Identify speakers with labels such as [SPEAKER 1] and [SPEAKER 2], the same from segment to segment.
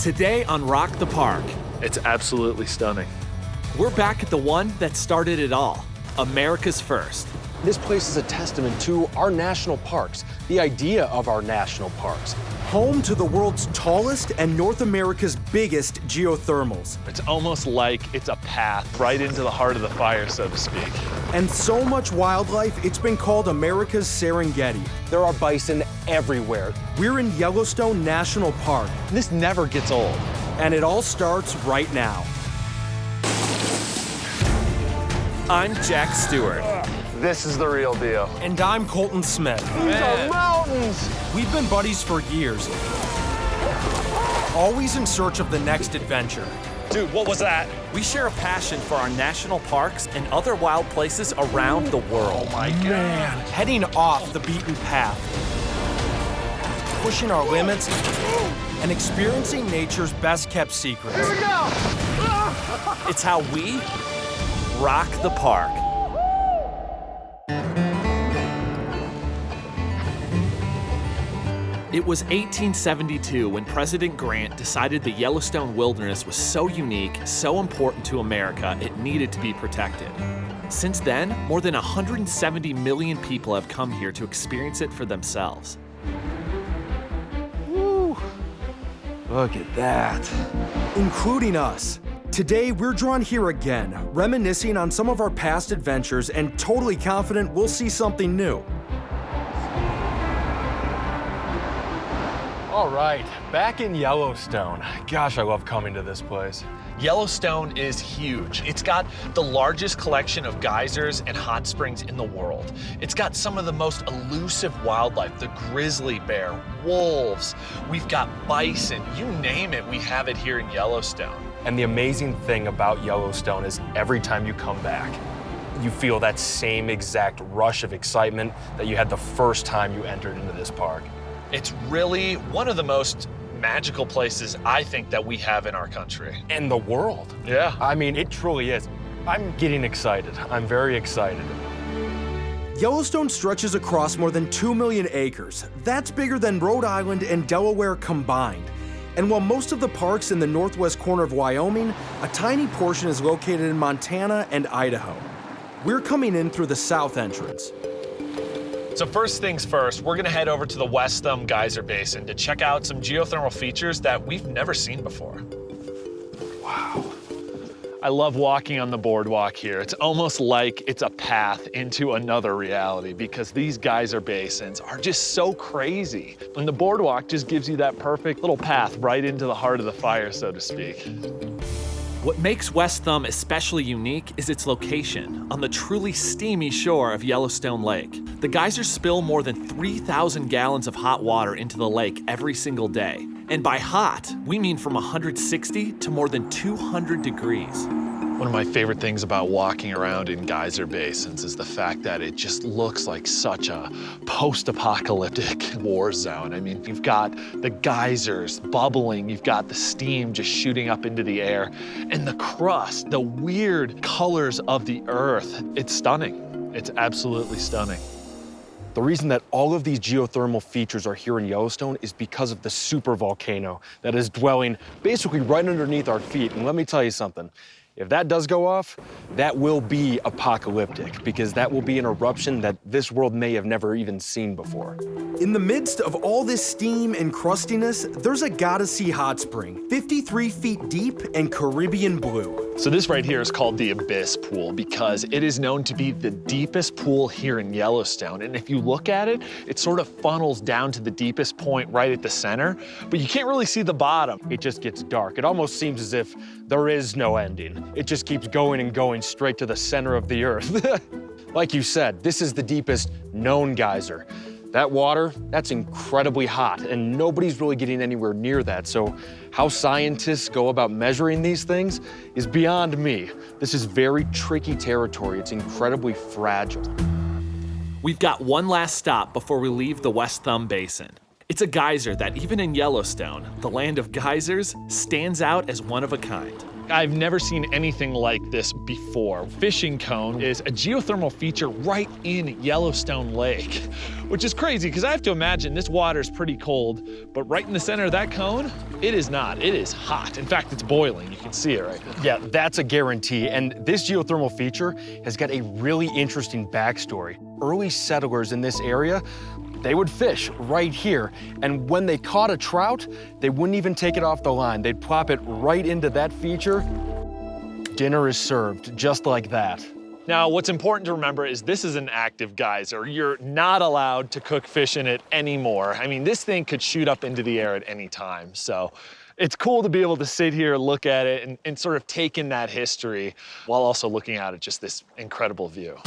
[SPEAKER 1] Today on Rock the Park,
[SPEAKER 2] It's absolutely stunning.
[SPEAKER 1] we're back at the one that started it all, America's first.
[SPEAKER 3] This place is a testament to our national parks, the idea of our national parks.
[SPEAKER 4] Home to the world's tallest and North America's biggest geothermals.
[SPEAKER 2] It's almost like it's a path right into the heart of the fire, so to speak.
[SPEAKER 4] And so much wildlife, it's been called America's Serengeti.
[SPEAKER 3] There are bison everywhere.
[SPEAKER 4] We're in Yellowstone National Park,
[SPEAKER 3] This never gets old.
[SPEAKER 4] and it all starts right now.
[SPEAKER 1] I'm Jack Stewart.
[SPEAKER 2] This is the real deal.
[SPEAKER 4] And I'm Colton Smith.
[SPEAKER 3] These are mountains!
[SPEAKER 4] We've been buddies for years, always in search of the next adventure.
[SPEAKER 2] Dude, what was that?
[SPEAKER 1] We share a passion for our national parks and other wild places around the world.
[SPEAKER 2] Oh my God.
[SPEAKER 4] Heading off the beaten path, pushing our limits, and experiencing nature's best-kept secrets.
[SPEAKER 3] Here we go!
[SPEAKER 1] It's how we rock the park. It was 1872 when President Grant decided the Yellowstone wilderness was so unique, so important to America, it needed to be protected. Since then, more than 170 million people have come here to experience it for themselves.
[SPEAKER 3] Look at that.
[SPEAKER 4] Including us. Today, we're drawn here again, reminiscing on some of our past adventures and totally confident we'll see something new.
[SPEAKER 3] All right, back in Yellowstone. Gosh, I love coming to this place.
[SPEAKER 2] Yellowstone is huge. It's got the largest collection of geysers and hot springs in the world. It's got some of the most elusive wildlife, the grizzly bear, wolves. We've got bison, you name it, we have it here in Yellowstone.
[SPEAKER 3] And the amazing thing about Yellowstone is every time you come back, you feel that same exact rush of excitement that you had the first time you entered into this park.
[SPEAKER 2] It's really one of the most magical places I think that we have in our country.
[SPEAKER 3] And the world.
[SPEAKER 2] Yeah.
[SPEAKER 3] I mean, it truly is. I'm getting excited. I'm very excited.
[SPEAKER 4] Yellowstone stretches across more than 2 million acres. That's bigger than Rhode Island and Delaware combined. And while most of the park's in the northwest corner of Wyoming, a tiny portion is located in Montana and Idaho. We're coming in through the south entrance.
[SPEAKER 2] So first things first, we're gonna head over to the West Thumb Geyser Basin to check out some geothermal features that we've never seen before. Wow. I love walking on the boardwalk here. It's almost like it's a path into another reality because these geyser basins are just so crazy. And the boardwalk just gives you that perfect little path right into the heart of the fire, so to speak.
[SPEAKER 1] What makes West Thumb especially unique is its location on the truly steamy shore of Yellowstone Lake. The geysers spill more than 3,000 gallons of hot water into the lake every single day. And by hot, we mean from 160 to more than 200 degrees.
[SPEAKER 2] One of my favorite things about walking around in geyser basins is the fact that it just looks like such a post-apocalyptic war zone. I mean, you've got the geysers bubbling, you've got the steam just shooting up into the air, and the crust, the weird colors of the earth. It's stunning. It's absolutely stunning.
[SPEAKER 3] The reason that all of these geothermal features are here in Yellowstone is because of the supervolcano that is dwelling basically right underneath our feet. And let me tell you something. If that does go off, that will be apocalyptic because that will be an eruption that this world may have never even seen before.
[SPEAKER 4] In the midst of all this steam and crustiness, there's a gotta-see hot spring, 53 feet deep and Caribbean blue.
[SPEAKER 2] So this right here is called the Abyss Pool because it is known to be the deepest pool here in Yellowstone. And if you look at it, it sort of funnels down to the deepest point right at the center, but you can't really see the bottom.
[SPEAKER 3] It just gets dark. It almost seems as if there is no ending. It just keeps going and going straight to the center of the earth. Like you said, this is the deepest known geyser. That water, that's incredibly hot, and nobody's really getting anywhere near that. So how scientists go about measuring these things is beyond me. This is very tricky territory. It's incredibly fragile.
[SPEAKER 1] We've got one last stop before we leave the West Thumb Basin. It's a geyser that even in Yellowstone, the land of geysers, stands out as one of a kind.
[SPEAKER 2] I've never seen anything like this before. Fishing cone is a geothermal feature right in Yellowstone Lake, which is crazy because I have to imagine this water is pretty cold, but right in the center of that cone, it is not. It is hot. In fact, it's boiling. You can see it right now.
[SPEAKER 3] Yeah, that's a guarantee. And this geothermal feature has got a really interesting backstory. Early settlers in this area, they would fish right here. And when they caught a trout, they wouldn't even take it off the line. They'd plop it right into that feature. Dinner is served just like that.
[SPEAKER 2] Now, what's important to remember is this is an active geyser. You're not allowed to cook fish in it anymore. I mean, this thing could shoot up into the air at any time. So it's cool to be able to sit here, look at it, and sort of take in that history while also looking out at just this incredible view.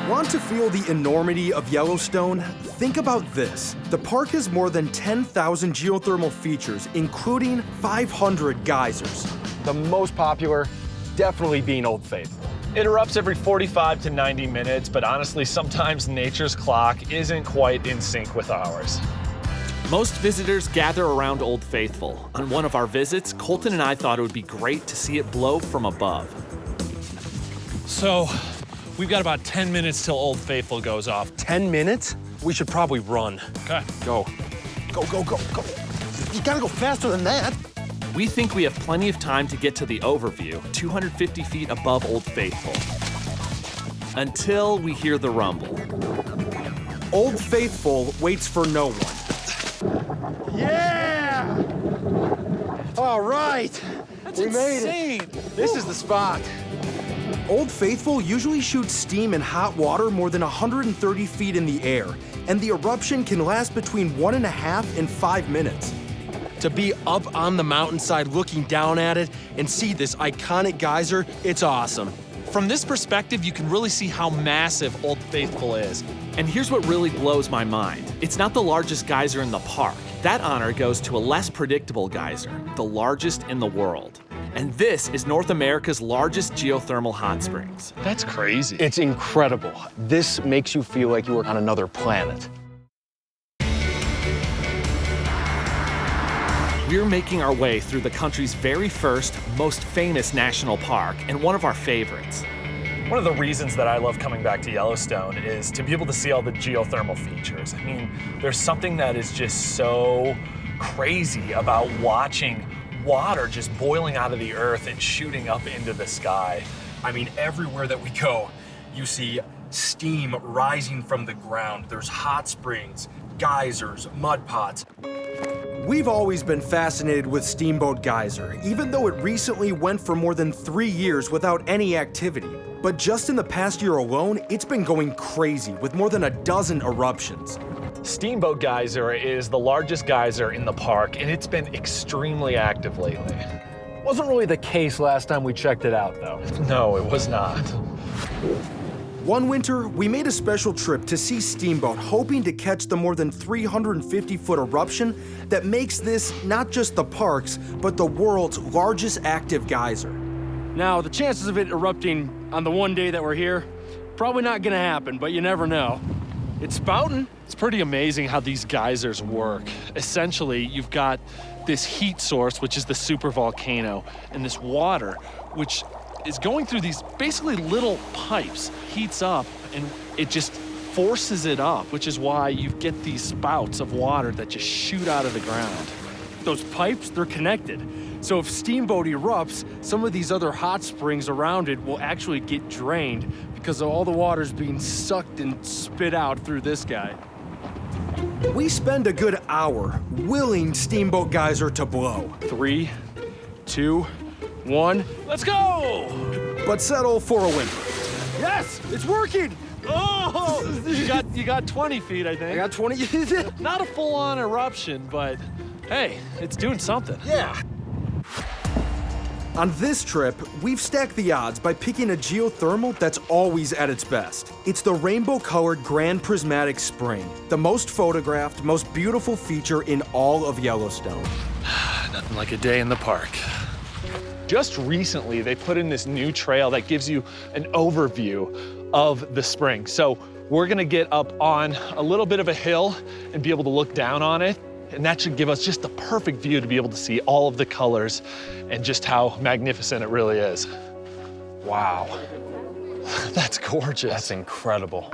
[SPEAKER 4] Want to feel the enormity of Yellowstone? Think about this. The park has more than 10,000 geothermal features, including 500 geysers.
[SPEAKER 3] The most popular, definitely being Old Faithful.
[SPEAKER 2] It erupts every 45 to 90 minutes, but honestly, sometimes nature's clock isn't quite in sync with ours.
[SPEAKER 1] Most visitors gather around Old Faithful. On one of our visits, Colton and I thought it would be great to see it blow from above.
[SPEAKER 2] So, we've got about 10 minutes till Old Faithful goes off.
[SPEAKER 3] 10 minutes? We should probably run.
[SPEAKER 2] Okay.
[SPEAKER 3] Go.
[SPEAKER 4] Go, go, go, go. You gotta go faster than that.
[SPEAKER 1] We think we have plenty of time to get to the overview, 250 feet above Old Faithful, until we hear the rumble.
[SPEAKER 4] Old Faithful waits for no one.
[SPEAKER 3] Yeah! All right.
[SPEAKER 2] That's insane.
[SPEAKER 3] This is the spot.
[SPEAKER 4] Old Faithful usually shoots steam and hot water more than 130 feet in the air, and the eruption can last between 1.5 and 5 minutes.
[SPEAKER 5] To be up on the mountainside looking down at it and see this iconic geyser, it's awesome.
[SPEAKER 1] From this perspective, you can really see how massive Old Faithful is. And here's what really blows my mind. It's not the largest geyser in the park. That honor goes to a less predictable geyser, the largest in the world. And this is North America's largest geothermal hot springs.
[SPEAKER 2] That's crazy.
[SPEAKER 3] It's incredible. This makes you feel like you were on another planet.
[SPEAKER 1] We're making our way through the country's very first, most famous national park, and one of our favorites.
[SPEAKER 2] One of the reasons that I love coming back to Yellowstone is to be able to see all the geothermal features. I mean, there's something that is just so crazy about watching water just boiling out of the earth and shooting up into the sky.
[SPEAKER 5] I mean, everywhere that we go, you see steam rising from the ground. There's hot springs, geysers, mud pots.
[SPEAKER 4] We've always been fascinated with Steamboat Geyser, even though it recently went for more than 3 years without any activity. But just in the past year alone, it's been going crazy with more than a dozen eruptions.
[SPEAKER 2] Steamboat Geyser is the largest geyser in the park, and it's been extremely active lately.
[SPEAKER 3] Wasn't really the case last time we checked it out, though.
[SPEAKER 2] No, it was not.
[SPEAKER 4] One winter, we made a special trip to see Steamboat, hoping to catch the more than 350-foot eruption that makes this not just the park's, but the world's largest active geyser.
[SPEAKER 5] Now, the chances of it erupting on the one day that we're here, probably not gonna happen, but you never know. It's spouting.
[SPEAKER 2] It's pretty amazing how these geysers work. Essentially, you've got this heat source, which is the supervolcano, and this water, which is going through these basically little pipes, heats up, and it just forces it up, which is why you get these spouts of water that just shoot out of the ground.
[SPEAKER 5] Those pipes, they're connected. So if Steamboat erupts, some of these other hot springs around it will actually get drained because all the water's being sucked and spit out through this guy.
[SPEAKER 4] We spend a good hour willing Steamboat Geyser to blow,
[SPEAKER 5] 3, 2, 1.
[SPEAKER 2] Let's go!
[SPEAKER 4] but settle for a win.
[SPEAKER 5] Yes, it's working.
[SPEAKER 2] Oh, you got 20 feet, I think.
[SPEAKER 5] I got 20.
[SPEAKER 2] Not a full-on eruption, but hey, it's doing something.
[SPEAKER 5] Yeah.
[SPEAKER 4] On this trip, we've stacked the odds by picking a geothermal that's always at its best. It's the rainbow-colored Grand Prismatic Spring, the most photographed, most beautiful feature in all of Yellowstone.
[SPEAKER 2] Nothing like a day in the park. Just recently, they put in this new trail that gives you an overview of the spring. So we're gonna get up on a little bit of a hill and be able to look down on it. And that should give us just the perfect view to be able to see all of the colors and just how magnificent it really is.
[SPEAKER 3] Wow,
[SPEAKER 2] That's gorgeous.
[SPEAKER 3] that's incredible.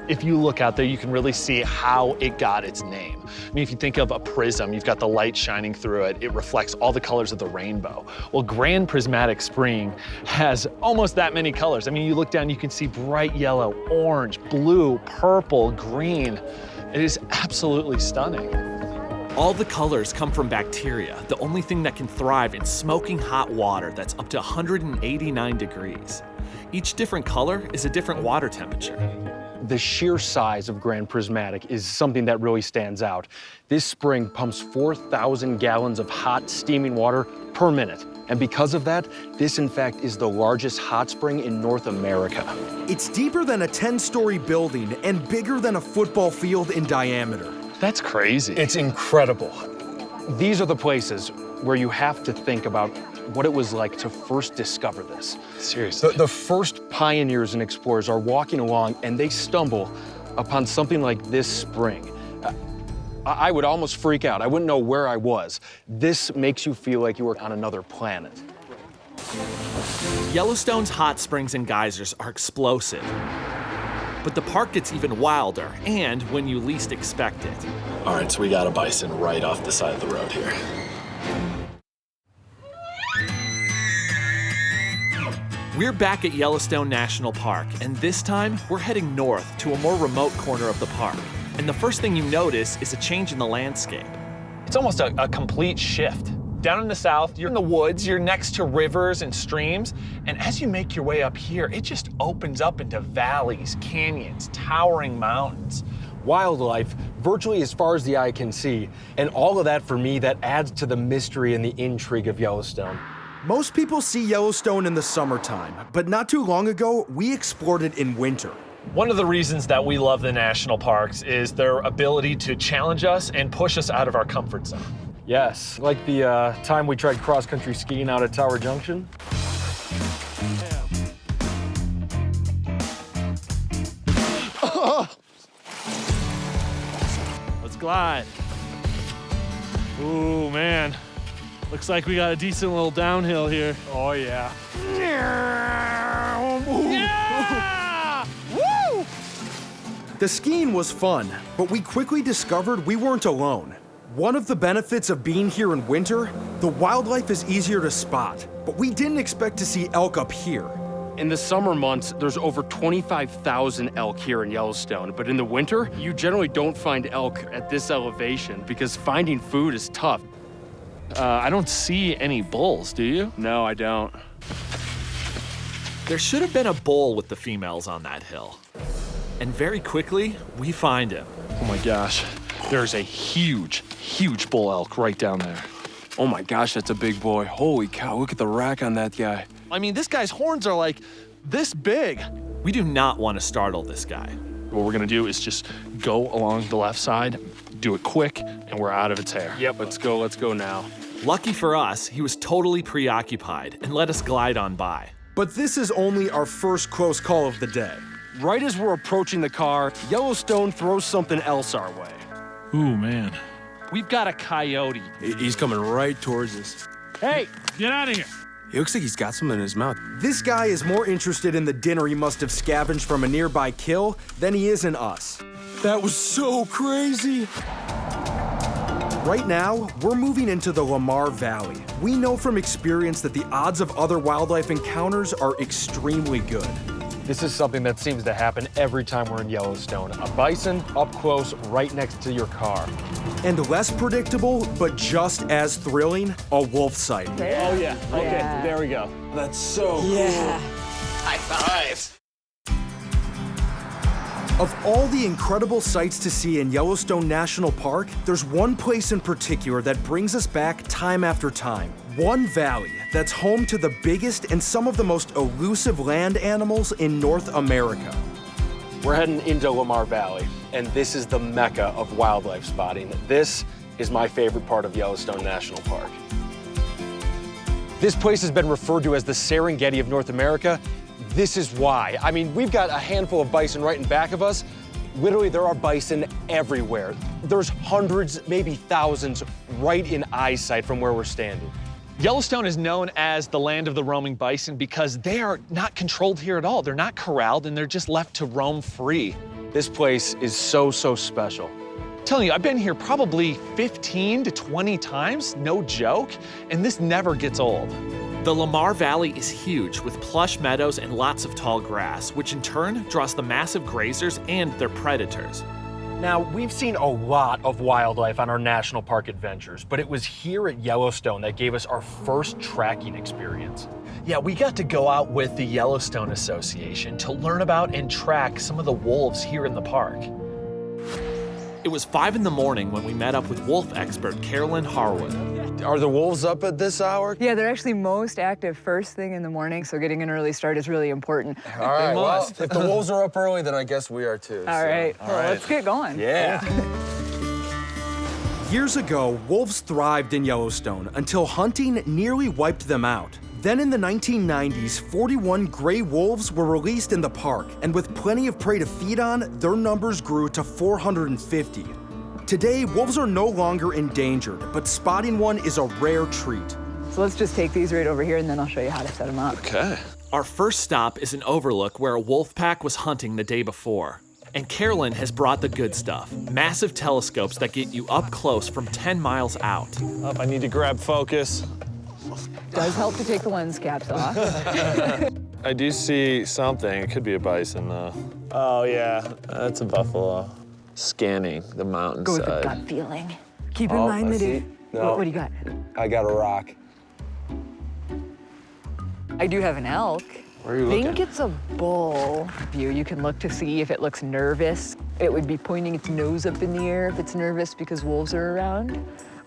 [SPEAKER 2] If you look out there, you can really see how it got its name. I mean, if you think of a prism, you've got the light shining through it. It reflects all the colors of the rainbow. Well, Grand Prismatic Spring has almost that many colors. I mean, you look down, you can see bright yellow, orange, blue, purple, green. It is absolutely stunning.
[SPEAKER 1] All the colors come from bacteria, the only thing that can thrive in smoking hot water that's up to 189 degrees. Each different color is a different water temperature.
[SPEAKER 3] The sheer size of Grand Prismatic is something that really stands out. This spring pumps 4,000 gallons of hot, steaming water per minute. And because of that, this in fact is the largest hot spring in North America.
[SPEAKER 4] It's deeper than a 10-story building and bigger than a football field in diameter.
[SPEAKER 2] That's crazy.
[SPEAKER 3] It's incredible. These are the places where you have to think about what it was like to first discover this.
[SPEAKER 2] Seriously.
[SPEAKER 3] The first pioneers and explorers are walking along and they stumble upon something like this spring. I would almost freak out. I wouldn't know where I was. This makes you feel like you were on another planet.
[SPEAKER 1] Yellowstone's hot springs and geysers are explosive. But the park gets even wilder, and when you least expect it.
[SPEAKER 2] All right, so we got a bison right off the side of the road here.
[SPEAKER 1] We're back at Yellowstone National Park, and this time we're heading north to a more remote corner of the park. And the first thing you notice is a change in the landscape.
[SPEAKER 2] It's almost a complete shift. Down in the south, you're in the woods, you're next to rivers and streams, and as you make your way up here, it just opens up into valleys, canyons, towering mountains.
[SPEAKER 3] Wildlife virtually as far as the eye can see. And all of that, for me, that adds to the mystery and the intrigue of Yellowstone.
[SPEAKER 4] Most people see Yellowstone in the summertime, but not too long ago, we explored it in winter.
[SPEAKER 2] One of the reasons that we love the national parks is their ability to challenge us and push us out of our comfort zone.
[SPEAKER 3] Yes, like the time we tried cross-country skiing out at Tower Junction.
[SPEAKER 2] Let's glide. Ooh, man. Looks like we got a decent little downhill here.
[SPEAKER 3] Oh, yeah.
[SPEAKER 2] Yeah! Woo!
[SPEAKER 4] The skiing was fun, but we quickly discovered we weren't alone. One of the benefits of being here in winter, the wildlife is easier to spot, but we didn't expect to see elk up here.
[SPEAKER 5] In the summer months, there's over 25,000 elk here in Yellowstone, but in the winter, you generally don't find elk at this elevation because finding food is tough.
[SPEAKER 2] I don't see any bulls, do you?
[SPEAKER 5] No, I don't.
[SPEAKER 1] There should have been a bull with the females on that hill. And very quickly, we find him.
[SPEAKER 2] Oh my gosh. There's a huge, huge bull elk right down there.
[SPEAKER 5] Oh my gosh, that's a big boy. Holy cow, look at the rack on that guy.
[SPEAKER 2] I mean, this guy's horns are like this big.
[SPEAKER 1] We do not want to startle this guy.
[SPEAKER 2] What we're gonna do is just go along the left side, do it quick, and we're out of its hair.
[SPEAKER 5] Yep, let's go now.
[SPEAKER 1] Lucky for us, he was totally preoccupied and let us glide on by.
[SPEAKER 4] But this is only our first close call of the day.
[SPEAKER 5] Right as we're approaching the car, Yellowstone throws something else our way.
[SPEAKER 2] Ooh, man. We've got a coyote.
[SPEAKER 6] He's coming right towards us.
[SPEAKER 2] Hey, get out of here.
[SPEAKER 6] He looks like he's got something in his mouth.
[SPEAKER 4] This guy is more interested in the dinner he must have scavenged from a nearby kill than he is in us.
[SPEAKER 6] That was so crazy.
[SPEAKER 4] Right now, we're moving into the Lamar Valley. We know from experience that the odds of other wildlife encounters are extremely good.
[SPEAKER 3] This is something that seems to happen every time we're in Yellowstone. A bison up close, right next to your car.
[SPEAKER 4] And less predictable, but just as thrilling, a wolf sighting.
[SPEAKER 2] Oh, yeah. Okay, there we go.
[SPEAKER 6] That's so
[SPEAKER 2] High fives.
[SPEAKER 4] Of all the incredible sights to see in Yellowstone National Park, there's one place in particular that brings us back time after time. One valley that's home to the biggest and some of the most elusive land animals in North America.
[SPEAKER 3] We're heading into Lamar Valley, and this is the mecca of wildlife spotting. This is my favorite part of Yellowstone National Park. This place has been referred to as the Serengeti of North America. This is why. I mean, we've got a handful of bison right in back of us. Literally, there are bison everywhere. There's hundreds, maybe thousands, right in eyesight from where we're standing.
[SPEAKER 2] Yellowstone is known as the land of the roaming bison because they are not controlled here at all. They're not corralled and they're just left to roam free.
[SPEAKER 3] This place is so, so special.
[SPEAKER 2] I'm telling you, I've been here probably 15 to 20 times, no joke, and this never gets old.
[SPEAKER 1] The Lamar Valley is huge with plush meadows and lots of tall grass, which in turn draws the massive grazers and their predators.
[SPEAKER 5] Now, we've seen a lot of wildlife on our national park adventures, but it was here at Yellowstone that gave us our first tracking experience.
[SPEAKER 2] Yeah, we got to go out with the Yellowstone Association to learn about and track some of the wolves here in the park.
[SPEAKER 1] It was 5 in the morning when we met up with wolf expert Carolyn Harwood.
[SPEAKER 6] Are the wolves up at this hour?
[SPEAKER 7] Yeah, they're actually most active first thing in the morning, so getting an early start is really important.
[SPEAKER 6] All right, well, if the wolves are up early, then I guess we are too.
[SPEAKER 7] All right, well, let's get going.
[SPEAKER 6] Yeah.
[SPEAKER 4] Years ago, wolves thrived in Yellowstone until hunting nearly wiped them out. Then in the 1990s, 41 gray wolves were released in the park, and with plenty of prey to feed on, their numbers grew to 450. Today, wolves are no longer endangered, but spotting one is a rare treat.
[SPEAKER 7] So let's just take these right over here, and then I'll show you how to set them up.
[SPEAKER 2] Okay.
[SPEAKER 1] Our first stop is an overlook where a wolf pack was hunting the day before. And Carolyn has brought the good stuff, massive telescopes that get you up close from 10 miles out.
[SPEAKER 6] I need to grab focus.
[SPEAKER 7] Does help to take the lens caps off.
[SPEAKER 8] I do see something. It could be a bison, though.
[SPEAKER 6] Oh, yeah, that's a buffalo. Scanning the mountainside.
[SPEAKER 7] Go with the gut feeling. Keep in
[SPEAKER 6] Oh,
[SPEAKER 7] mind
[SPEAKER 6] I
[SPEAKER 7] that
[SPEAKER 6] see. No.
[SPEAKER 7] What do you got?
[SPEAKER 6] I got a rock.
[SPEAKER 7] I do have an elk.
[SPEAKER 6] Where are you
[SPEAKER 7] I
[SPEAKER 6] looking?
[SPEAKER 7] think it's a bull view. You can look to see if it looks nervous. It would be pointing its nose up in the air if it's nervous because wolves are around.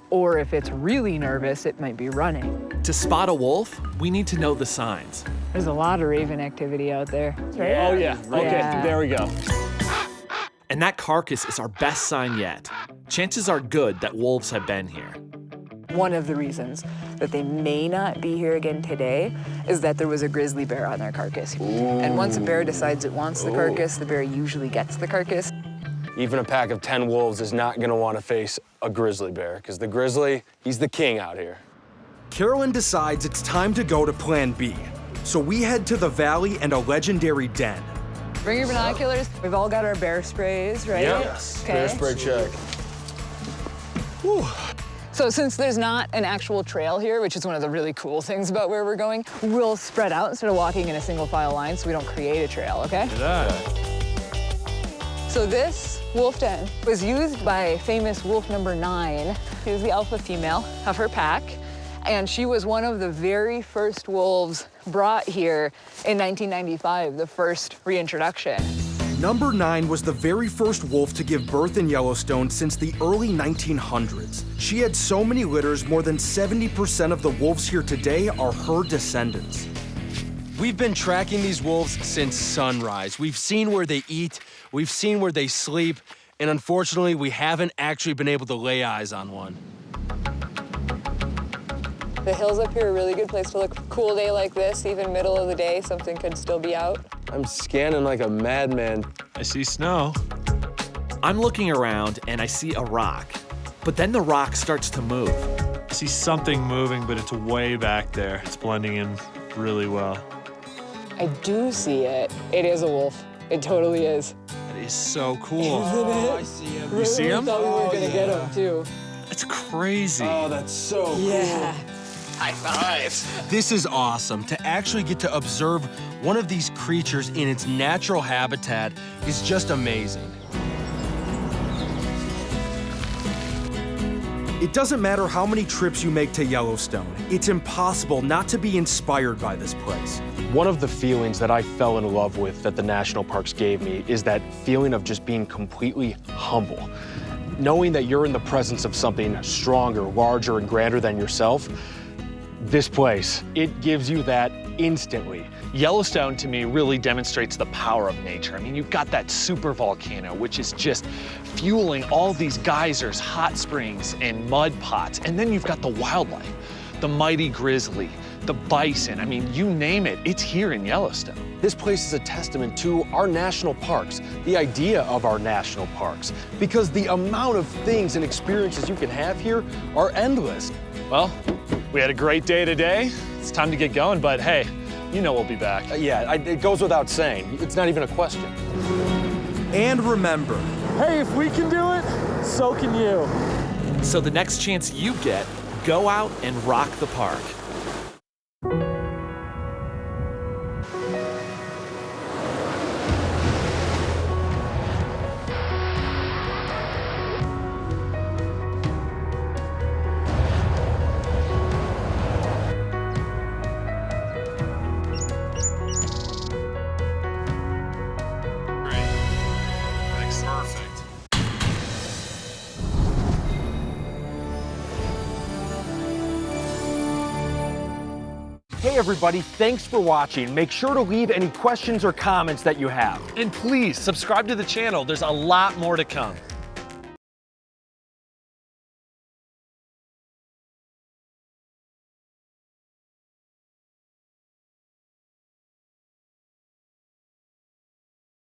[SPEAKER 7] Or if it's really nervous, it might be running.
[SPEAKER 1] To spot a wolf, we need to know the signs.
[SPEAKER 7] There's a lot of raven activity out there. Right?
[SPEAKER 6] Oh, yeah. Okay,
[SPEAKER 7] Yeah.
[SPEAKER 6] there we go.
[SPEAKER 1] And that carcass is our best sign yet. Chances are good that wolves have been here.
[SPEAKER 7] One of the reasons that they may not be here again today is that there was a grizzly bear on their carcass. And once a bear decides it wants the carcass, the bear usually gets the carcass.
[SPEAKER 6] Even a pack of 10 wolves is not gonna want to face a grizzly bear, because the grizzly, he's the king out here.
[SPEAKER 4] Carolyn decides it's time to go to Plan B. So we head to the valley and a legendary den.
[SPEAKER 7] Bring your binoculars. We've all got our bear sprays, right?
[SPEAKER 6] Yes.
[SPEAKER 7] Okay.
[SPEAKER 6] Bear spray check.
[SPEAKER 7] So since there's not an actual trail here, which is one of the really cool things about where we're going, we'll spread out instead of walking in a single file line so we don't create a trail, okay? So this wolf den was used by famous wolf number 9. She was the alpha female of her pack, and she was one of the very first wolves brought here in 1995, the first reintroduction.
[SPEAKER 4] Number 9 was the very first wolf to give birth in Yellowstone since the early 1900s. She had so many litters, more than 70% of the wolves here today are her descendants.
[SPEAKER 5] We've been tracking these wolves since sunrise. We've seen where they eat, we've seen where they sleep, and unfortunately, we haven't actually been able to lay eyes on one.
[SPEAKER 7] The hills up here are a really good place to look. Cool day like this, even middle of the day, something could still be out.
[SPEAKER 6] I'm scanning like a madman.
[SPEAKER 8] I see snow.
[SPEAKER 1] I'm looking around and I see a rock, but then the rock starts to move.
[SPEAKER 8] I see something moving, but it's way back there. It's blending in really well.
[SPEAKER 7] I do see it. It is a wolf. It totally is.
[SPEAKER 8] That is so cool.
[SPEAKER 5] I see him.
[SPEAKER 7] You
[SPEAKER 8] see him?
[SPEAKER 7] thought we were gonna get him too.
[SPEAKER 8] That's crazy.
[SPEAKER 6] Oh, that's so cool.
[SPEAKER 7] Yeah.
[SPEAKER 5] This is awesome. To actually get to observe one of these creatures in its natural habitat is just amazing.
[SPEAKER 4] It doesn't matter how many trips you make to Yellowstone, it's impossible not to be inspired by this place.
[SPEAKER 3] One of the feelings that I fell in love with that the national parks gave me is that feeling of just being completely humble. Knowing that you're in the presence of something stronger, larger, and grander than yourself, this place, it gives you that instantly.
[SPEAKER 2] Yellowstone, to me, really demonstrates the power of nature. I mean, you've got that super volcano, which is just fueling all these geysers, hot springs, and mud pots. And then you've got the wildlife, the mighty grizzly, the bison. I mean, you name it, it's here in Yellowstone.
[SPEAKER 3] This place is a testament to our national parks, the idea of our national parks, because the amount of things and experiences you can have here are endless.
[SPEAKER 2] Well, we had a great day today. It's time to get going, but hey, you know we'll be back.
[SPEAKER 3] It goes without saying. It's not even a question.
[SPEAKER 4] And remember,
[SPEAKER 2] Hey, if we can do it, so can you.
[SPEAKER 1] So the next chance you get, go out and rock the park.
[SPEAKER 2] Perfect.
[SPEAKER 4] hey everybody, thanks for watching. Make sure to leave any questions or comments that you have.
[SPEAKER 2] And please subscribe to the channel. There's a lot more to come.